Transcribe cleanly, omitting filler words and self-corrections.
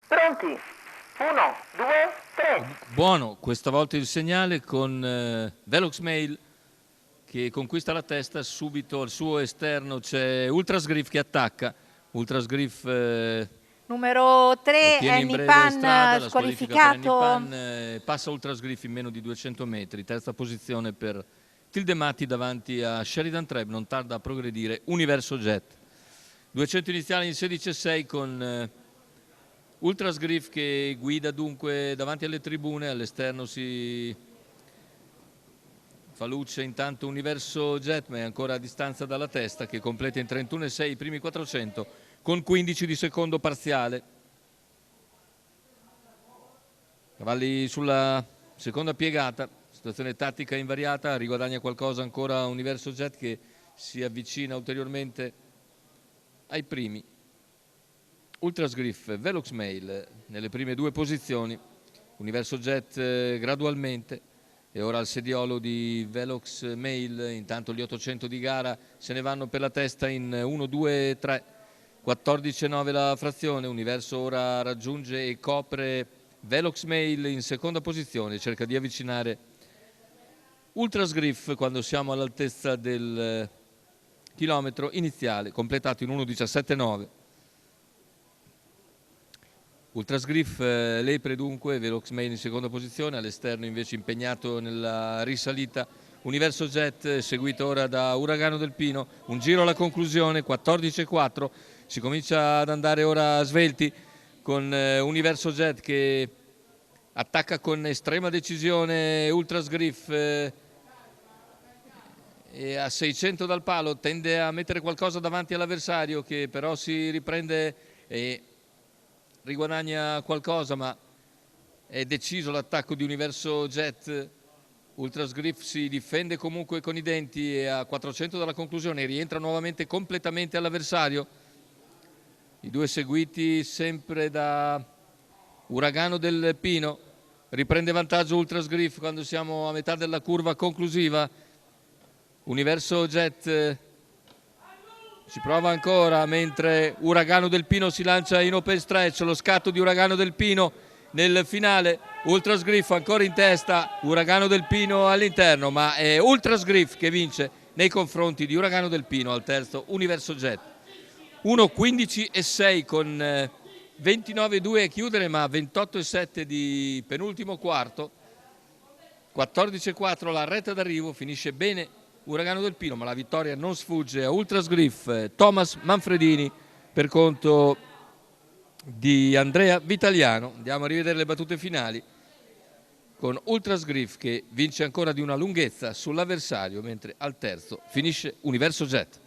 Pronti? 1, 2, 3. Buono, questa volta il segnale con Velox Mail che conquista la testa, subito al suo esterno c'è Ultrasgriff che attacca. Ultrasgriff Numero 3, ottiene in breve Nipan strada, la squalifica per squalificato. Nipan, passa Ultrasgriff in meno di 200 metri, terza posizione per Tildemati davanti a Sheridan Treb, non tarda a progredire Universo Jet. 200 iniziali in 16,6 con Ultrasgriff che guida dunque davanti alle tribune, all'esterno si fa luce intanto Universo Jet, ma è ancora a distanza dalla testa, che completa in 31,6 i primi 400 con 15 di secondo parziale. Cavalli sulla seconda piegata, situazione tattica invariata, riguadagna qualcosa ancora Universo Jet che si avvicina ulteriormente ai primi. Ultrasgriff, Velox Mail nelle prime due posizioni, Universo Jet gradualmente, e ora al sediolo di Velox Mail. Intanto gli 800 di gara se ne vanno per la testa in 1, 2, 3, 14,9 la frazione. Universo ora raggiunge e copre Velox Mail in seconda posizione, cerca di avvicinare Ultrasgriff quando siamo all'altezza del chilometro iniziale, completato in 1,17,9. Ultrasgriff lepre dunque, Velox Mail in seconda posizione, all'esterno invece impegnato nella risalita Universo Jet, seguito ora da Uragano del Pino. Un giro alla conclusione, 14,4, si comincia ad andare ora svelti con Universo Jet che attacca con estrema decisione Ultrasgriff e a 600 dal palo tende a mettere qualcosa davanti all'avversario, che però si riprende e riguadagna qualcosa, ma è deciso l'attacco di Universo Jet. Ultrasgriff si difende comunque con i denti e a 400 dalla conclusione rientra nuovamente completamente all'avversario. I due seguiti sempre da Uragano del Pino. Riprende vantaggio Ultrasgriff quando siamo a metà della curva conclusiva. Universo Jet ci prova ancora, mentre Uragano del Pino si lancia in open stretch. Lo scatto di Uragano del Pino nel finale. Ultrasgriff ancora in testa, Uragano del Pino all'interno, ma è Ultrasgriff che vince nei confronti di Uragano del Pino al terzo Universo Jet. 1,15,6 con 29,2 a chiudere, ma 28,7 di penultimo quarto. 14,4 la retta d'arrivo, finisce bene Uragano del Pino, ma la vittoria non sfugge a Ultrasgriff. Thomas Manfredini per conto di Andrea Vitaliano. Andiamo a rivedere le battute finali con Ultrasgriff che vince ancora di una lunghezza sull'avversario, mentre al terzo finisce Universo Jet.